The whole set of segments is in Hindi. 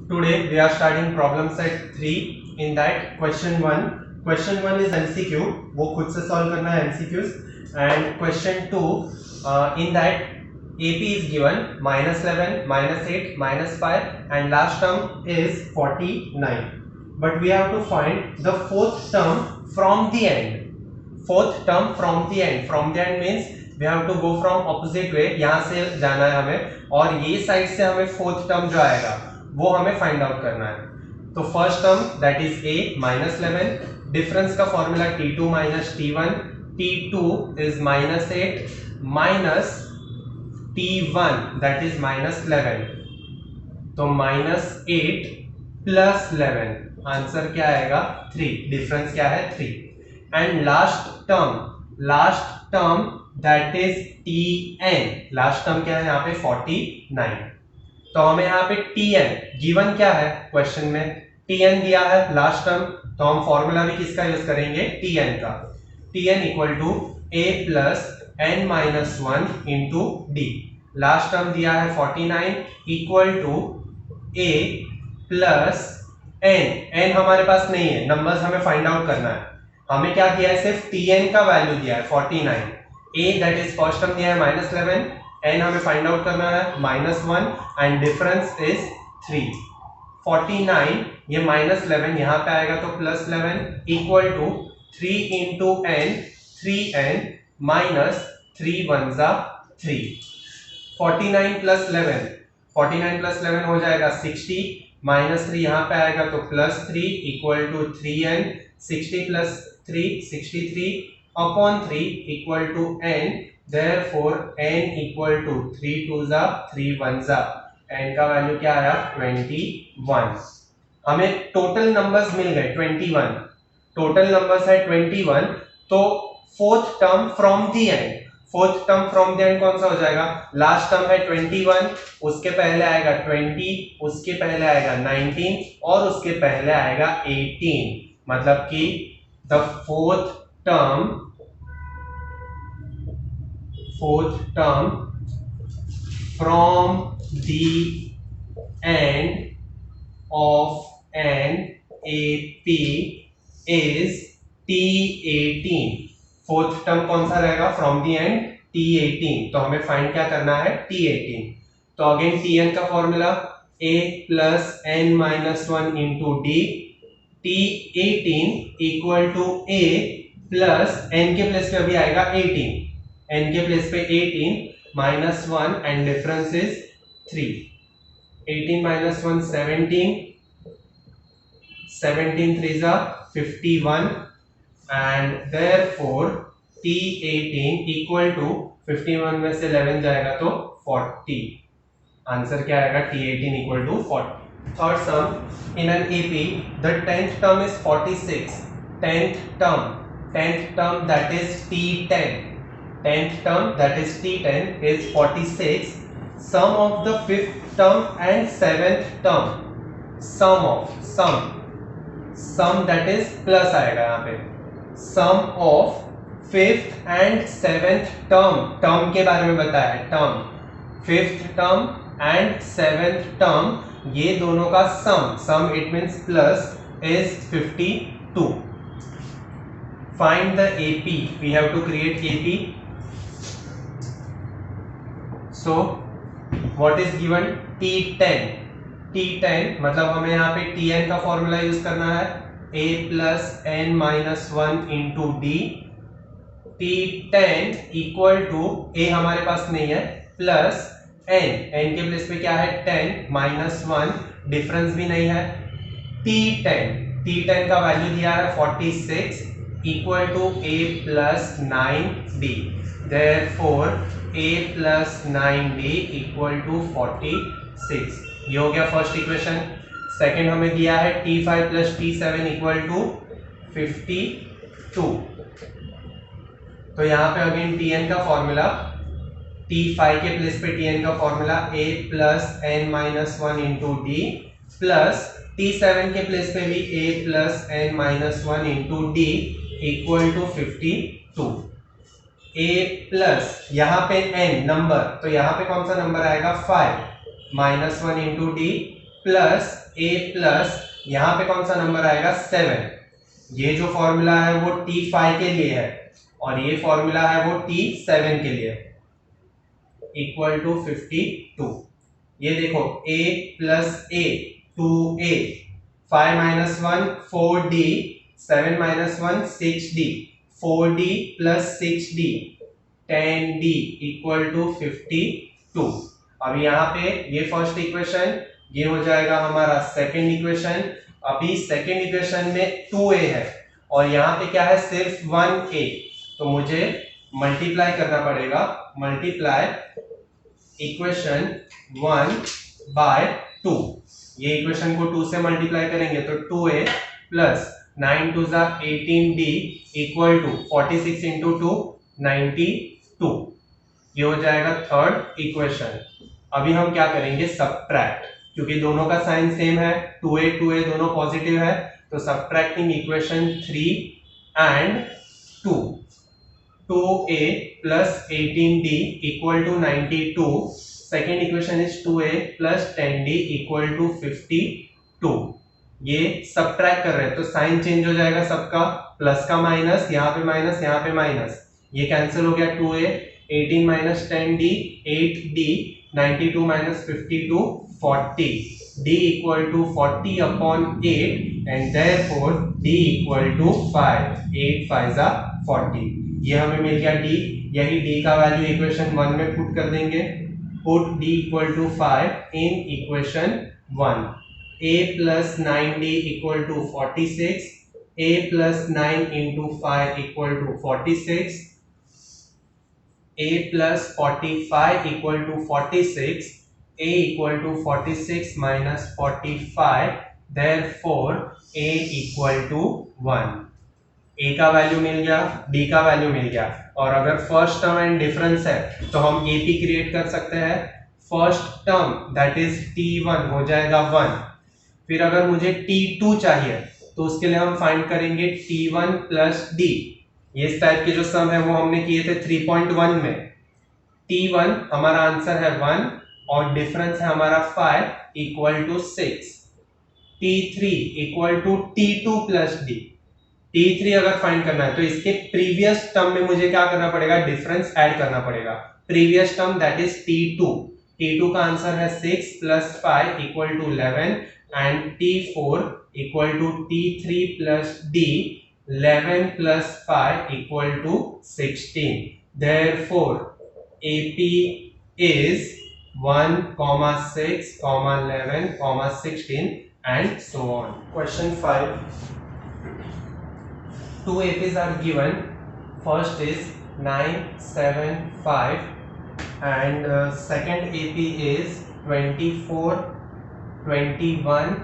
Today we are starting problem set 3. In that question 1 is MCQ, वो खुद से solve करना है MCQs, and question 2 in that AP is given -11, -8, -5 and last term is 49. But we have to find the fourth term from the end. Fourth term from the end. From the end means we have to go from opposite way. यहाँ से जाना है हमें और ये साइड से हमें फोर्थ टर्म जो आएगा वो हमें फाइंड आउट करना है. तो first term that is a -11. Difference का formula t2 - t1. t2 is -8 minus t1 that is -11. तो -8 प्लस 11 आंसर क्या आएगा 3. डिफरेंस क्या है 3. And last term that is tn. Last term क्या है यहाँ पे 49. तो हमें यहाँ पे tn गिवन क्या है क्वेश्चन में, tn दिया है लास्ट टर्म. तो हम फॉर्मूला भी किसका यूज करेंगे tn का. tn equal to a plus n minus 1 into d. Last term दिया है 49 equal to a plus n हमारे पास नहीं है, नंबर्स हमें फाइंड आउट करना है. हमें क्या दिया है, सिर्फ tn का वैल्यू दिया है 49. a that is first term दिया है -11, n हमें फाइंड आउट करना है -1 एंड डिफरेंस इज 3. 49 ये -11 यहाँ पे आएगा तो +11 equal to 3 into n, 3n minus 3 1 जा 3. 49 प्लस 11 हो जाएगा 60 -3 यहाँ पे आएगा तो +3 equal to 3n. 60 plus 3 63 upon 3 equal to n. Therefore n equal to 3 2 जा 3 1 जा. n का वैल्यू क्या आया 21. हमें टोटल नंबर्स मिल गए 21. टोटल नंबर्स है 21. तो fourth term from the end. Fourth term from the end कौन सा हो जाएगा, लास्ट टर्म है 21, उसके पहले आएगा 20, उसके पहले आएगा 19 और उसके पहले आएगा 18. मतलब कि the fourth term from the end of an AP is T18. Fourth term कौन सा रहेगा फ्रॉम दी एंड T18. तो हमें फाइंड क्या करना है T18. तो अगेन Tn का formula a plus n minus 1 into d. T18 equal to a plus n के प्लेस पे अभी आएगा 18, n के प्लेस पे 18 -1 and difference is 3. 18 minus 1 17. 17 3s are 51 and therefore T18 equal to 51 में से 11 जाएगा तो 40. आंसर क्या आएगा T18 equal to 40. Third sum, in an AP the 10th term is 46. 10th term that is T10. 10th term that is T10 is 46. Sum of the 5th term and 7th term. Sum that is plus आएगा यहाँ पे. Sum of 5th and 7th term के बारे में बताया है. term 5th term and 7th term ये दोनों का sum it means plus is 52. Find the AP. We have to create AP. So what is given T10 मतलब हमें यहाँ पे Tn का फॉर्मूला यूज करना है a plus n minus 1 into d. T10 equal to a हमारे पास नहीं है प्लस n के प्लेस पे क्या है 10 माइनस 1, डिफरेंस भी नहीं है. T10 का वैल्यू दिया है 46 equal to a plus 9d. Therefore a plus 9d equal to 46. ये हो गया फर्स्ट इक्वेशन. सेकेंड हमें दिया है T5 plus T7 equal to 52. तो यहाँ पे अगेन Tn का फॉर्मूला, T5 के प्लेस पे Tn का formula a plus n minus 1 into d plus T7 के प्लेस पे भी a plus n minus 1 into d equal to 52. a plus यहाँ पे n नंबर, तो यहाँ पे कौन सा नंबर आएगा 5 -1 into d plus a plus यहाँ पे कौन सा नंबर आएगा 7। ये जो फॉर्मूला है वो T5 के लिए है और ये फॉर्मूला है वो T7 के लिए, इक्वल टू 52। ये देखो a plus a 2a, 5 minus 1 4d, 7 minus 1 6d, 4d plus 6d 10d equal to 52। अब यहाँ पे ये फर्स्ट इक्वेशन, ये हो जाएगा हमारा सेकंड इक्वेशन। अभी सेकंड इक्वेशन में 2a है और यहाँ पे क्या है सिर्फ 1a, तो मुझे मल्टीप्लाई करना पड़ेगा। Multiply equation 1 by 2। ये इक्वेशन को 2 से मल्टीप्लाई करेंगे तो 2a प्लस 9 2 जा 18d इक्वल टू 46 इंटू 2 92। ये हो जाएगा थर्ड इक्वेशन। अभी हम क्या करेंगे सब्ट्रैक्ट, क्योंकि दोनों का साइन सेम है, 2a दोनों पॉजिटिव है, तो subtracting equation 3 and 2, 2a plus 18d equal to 92। Second equation is 2a plus 10d equal to 52। ये सब्ट्रैक्ट कर रहे हैं तो साइन चेंज हो जाएगा सबका, प्लस का माइनस, यहाँ पे माइनस, यहाँ पे माइनस, ये कैंसिल हो गया। 2a 18 minus 10d 8d, 92 minus 52 40, d equal to 40 upon 8 and therefore d equal to 5, 8 5 40। ये हमें मिल गया d। यही d का वैल्यू इक्वेशन 1 में पुट कर देंगे। Put d equal to 5 in equation 1। a plus 9d equal to 46, a plus 9 into 5 equal to 46, a plus 45 equal to 46, a equal to 46 minus 45, therefore a equal to 1। a का वैल्यू मिल गया, d का वैल्यू मिल गया, और अगर फर्स्ट टर्म एंड डिफरेंस है तो हम ap क्रिएट कर सकते हैं। First term that is t1 हो जाएगा 1, फिर अगर मुझे t2 चाहिए तो उसके लिए हम फाइंड करेंगे t1 प्लस d। ये इस टाइप के जो सम है वो हमने किए थे 3.1 में। t1 हमारा आंसर है 1 और डिफरेंस है हमारा 5 equal to 6। t3 equal to t2 plus d। t3 अगर फाइंड करना है तो इसके प्रीवियस टर्म में मुझे क्या करना पड़ेगा, डिफरेंस ऐड करना पड़ेगा। Previous term that is t2, t2 का आंसर है 6 plus 5 equal to 11 and t4 equal to t3 plus d, 11 plus 5 equal to 16. Therefore, AP is 1, 6, 11, 16 and so on. Question 5. Two APs are given. First is 9, 7, 5 and second AP is 24, 21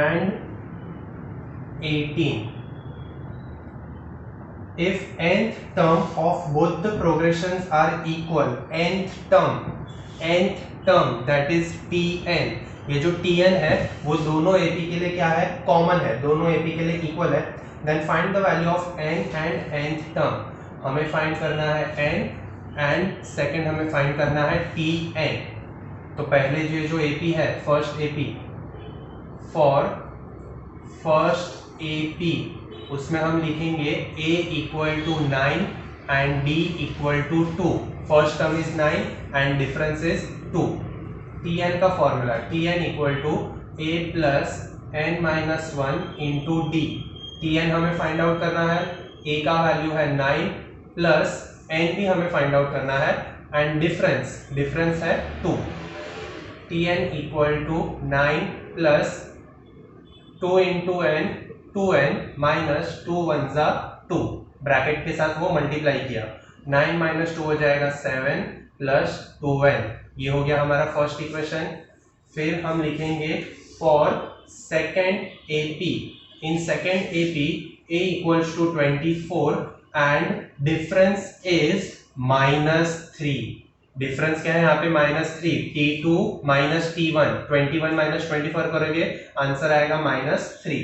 and 18. If nth term of both the progressions are equal, nth term that is tn, ये जो tn है वो दोनों AP के लिए क्या है, कॉमन है, दोनों AP के लिए इक्वल है, then find the value of n and nth term। हमें फाइंड करना है n एंड सेकंड हमें फाइंड करना है tn। तो पहले जो AP है first AP, for first AP उसमें हम लिखेंगे a equal to 9 and d equal to 2। First term is 9 and difference is 2। tn का formula, tn equal to a plus n minus 1 into d। tn हमें फाइंड आउट करना है, a का वैल्यू है 9 प्लस n भी हमें फाइंड आउट करना है एंड डिफरेंस है 2। tn equal to 9 plus 2 into n, 2n minus 2 1 जा 2, ब्रैकेट के साथ वो मल्टीप्लाई किया, 9 माइनस 2 हो जाएगा 7 प्लस 2n। ये हो गया हमारा फर्स्ट इक्वेशन। फिर हम लिखेंगे for second AP, in second AP a equals to 24 and difference is -3। Difference क्या है यहाँ पे -3, t2 माइनस t1, 21 माइनस 24 करोगे आंसर आएगा -3।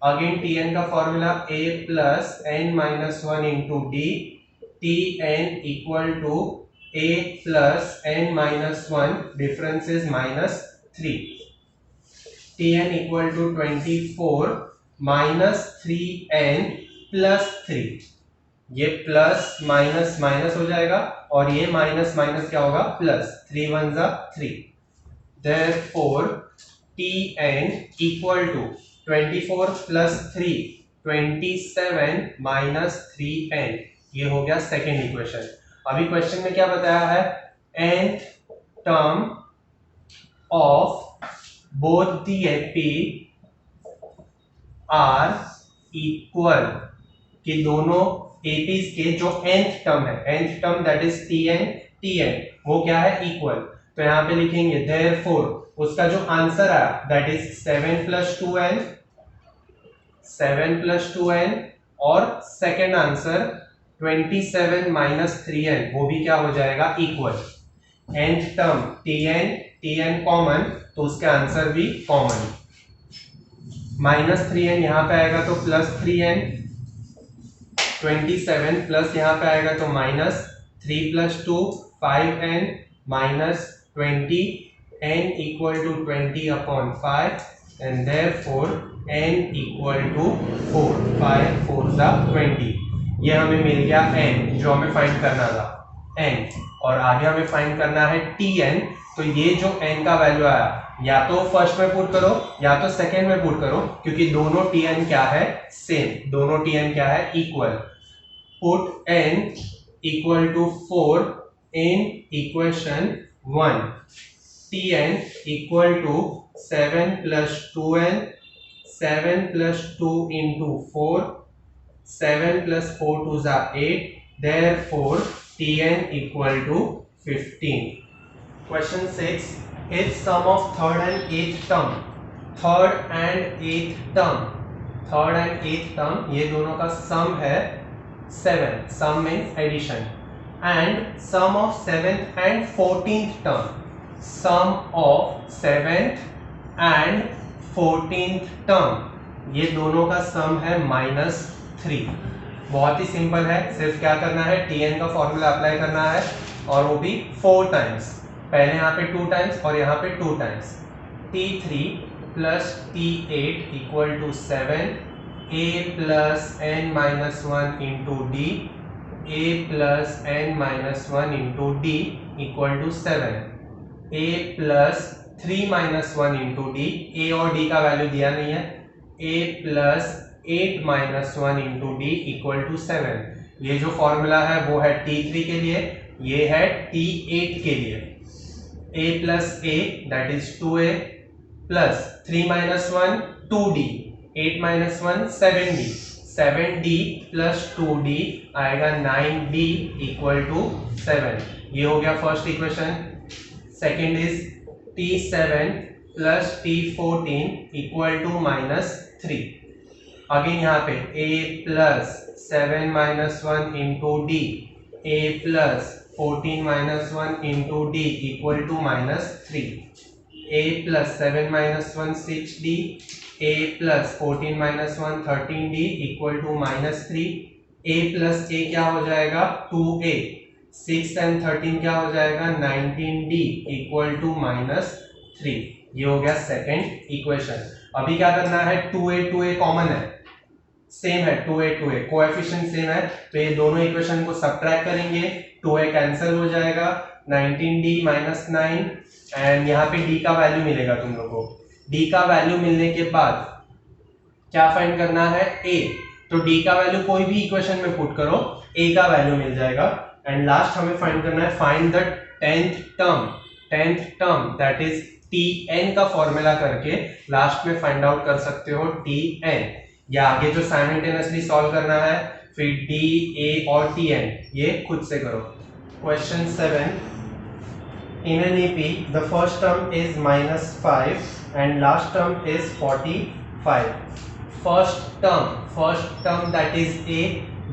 अगेन tn का formula a plus n minus 1 into d, tn equal to a plus n minus 1, difference is -3। Tn equal to 24 minus 3n plus 3। ये प्लस माइनस माइनस हो जाएगा और ये माइनस माइनस क्या होगा, प्लस। 3 1 जा 3। Therefore Tn equal to 24 plus 3 27 minus 3n। ये हो गया सेकेंड इक्वेशन। अभी क्वेश्चन में क्या बताया है, nth term of both the AP are equal, कि दोनों एपीज के जो nth टर्म है, nth term that is tn वो क्या है, इक्वल। तो यहां पे लिखेंगे therefore उसका जो आंसर आया दैट इज 7 प्लस 2n और सेकेंड आंसर 27 माइनस 3n वो भी क्या हो जाएगा, equal. nth term tn common, तो उसका आंसर भी कॉमन। माइनस 3n यहां पे आएगा तो प्लस 3n, 27 प्लस यहां पे आएगा तो minus 3 plus 2 5n minus 20, n equal to 20 upon 5 and therefore n equal to 4। 5 4 जा 20। ये हमें मिल गया n जो हमें फाइंड करना था, n। और आगे हमें फाइंड करना है tn। तो ये जो n का वैल्यू आया या तो फर्स्ट में पुट करो या तो सेकेंड में पुट करो, क्योंकि दोनों tn क्या है, सेम। दोनों tn क्या है, equal. Put n equal to 4 in equation 1। tn equal to 7 plus 2n, 7 plus 2 into 4, 7 plus 4 2 जा 8, therefore tn equal to 15। Question 6. If sum of third and eighth term ये दोनों का sum है 7, sum means addition, and sum of 7th and 14th term, sum of 7th and 14th term ये दोनों का sum है -3। बहुत ही सिंपल है, सिर्फ क्या करना है, tn का फॉर्मूला अप्लाई करना है और वो भी 4 टाइम्स। पहले यहाँ पे 2 टाइम्स और यहाँ पे 2 times. t3 plus t8 equal to 7, a plus n minus 1 into d, a plus n minus 1 into d equal to 7, a plus 3 minus 1 into d, a और d का वैल्यू दिया नहीं है, a plus 8 minus 1 into d equal to 7। ये जो फॉर्मूला है वो है t3 के लिए, ये है t8 के लिए। a plus a that is 2a plus 3 minus 1 2d, 8 minus 1 7d, 7d plus 2d आएगा 9d equal to 7। ये हो गया first equation. Second is t7 plus t14 equal to -3। Again यहाँ पे a plus 7 minus 1 into d, a plus 14 minus 1 into d equal to -3, a plus 7 minus 1 6d, a plus 14 minus 1 13d equal to -3, a plus a क्या हो जाएगा 2a, 6 and 13 क्या हो जाएगा 19d equal to -3। ये हो गया सेकेंड इक्वेशन। अभी क्या करना है, 2a कॉमन है, सेम है, 2a कोएफिशिएंट सेम है, तो ये दोनों इक्वेशन को सब्ट्रैक्ट करेंगे, 2a कैंसिल हो जाएगा, 19d माइनस 9 एंड यहाँ पे d का वैल्यू मिलेगा तुम लोग को। d का वैल्यू मिलने के बाद क्या फाइंड करना है, a। तो d का वैल्यू कोई भी इक्वेशन में पुट करो, a का वैल्यू मिल जाएगा। एंड लास्ट हमें फाइंड करना है, find the 10th term that is tn का फॉर्मूला करके लास्ट में फाइंड आउट कर सकते हो tn, या आगे जो साइमल्टेनियसली सॉल्व करना है, फिर d, a और tn ये खुद से करो। Question 7, in an EP the first term is -5 and last term is 45। First term that is a,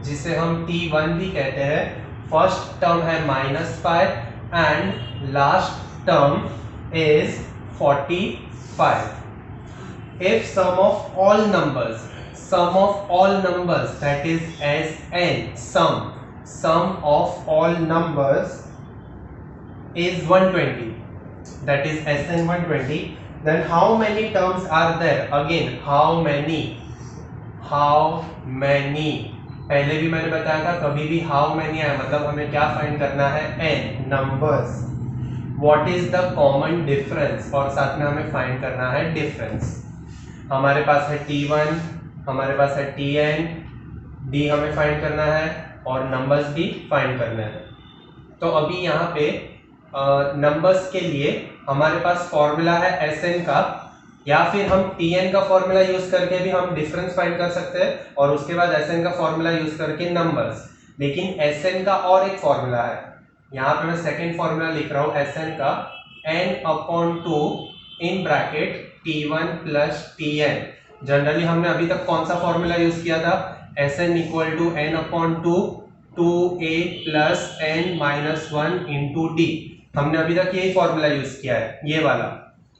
जिसे हम t1 भी कहते हैं, फर्स्ट टर्म है -5 and last term is 45। if sum of all numbers that is Sn, sum of all numbers is 120, that is Sn 120, Then how many terms are there? Again, how many? पहले भी मैंने बताया था, कभी भी how many आया मतलब हमें क्या फाइंड करना है? n numbers. What is the common difference? और साथ में हमें फाइंड करना है डिफरेंस. हमारे पास है t1, हमारे पास है tn, d हमें फाइंड करना है और नंबर्स भी फाइंड करना है. तो अभी यहाँ पे नंबर्स के लिए हमारे पास फॉर्मूला है Sn का, या फिर हम Tn का फॉर्मूला यूज करके भी हम डिफरेंस फाइंड कर सकते हैं और उसके बाद Sn का फॉर्मूला यूज करके नंबर्स. लेकिन Sn का और एक फॉर्मूला है, यहाँ पे मैं सेकंड फॉर्मूला लिख रहा हूँ Sn का, n/2 in bracket t1 plus tn. Generally हमने अभी तक कौन सा फॉर्मूला यूज किया था? Sn equal to n/2 2a plus n minus 1 into d. हमने अभी तक यही फॉर्मूला यूज किया है, ये वाला.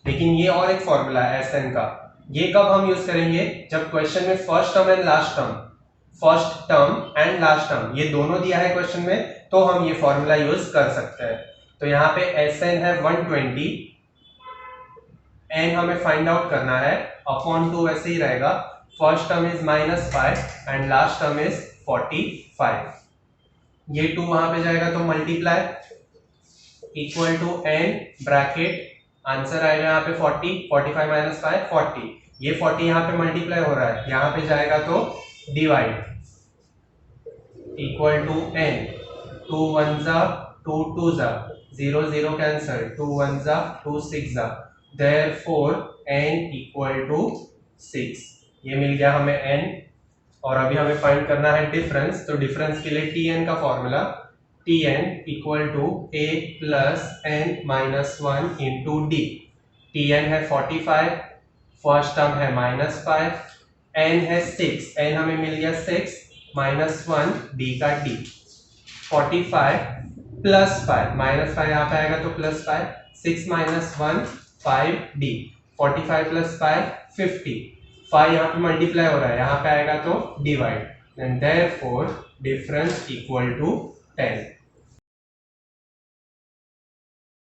लेकिन ये और एक फॉर्मूला है Sn का. ये कब हम यूज करेंगे? जब क्वेश्चन में first term and last term ये दोनों दिया है क्वेश्चन में, तो हम ये फॉर्मूला यूज कर सकते हैं. तो यहाँ पे Sn है 120, n हमें फाइंड आउट करना है, अपॉन 2 वैसे ही रहेगा. First term is -5 and last term is 45. ये 2 वहां पे जाएगा तो multiply equal to n bracket, answer आएगा यहाँ पे 40, 45 माइनस 5 40. ये 40 यहाँ पे मल्टीप्लाई हो रहा है, यहाँ पे जाएगा तो डिवाइड इक्वल टू n. 2 1 जा 2 2 जा 0 0 कैंसल, 2 1 जा 2 6 जा, देयरफॉर n इक्वल टू 6. ये मिल गया हमें n. और अभी हमें फाइंड करना है डिफरेंस. तो डिफरेंस के लिए tn का formula, tn equal to a plus n minus 1 into d. tn है 45, फर्स्ट टर्म है -5, n है 6, n हमें मिल गया 6 माइनस 1 d का d. 45 प्लस 5, माइनस 5 यहाँ पे आएगा तो प्लस 5, 6 माइनस 1 5 d. 45 प्लस 5 50. 5 यहाँ पे मल्टीप्लाई हो रहा है, यहाँ पे आएगा तो divide. And therefore difference equal to 10.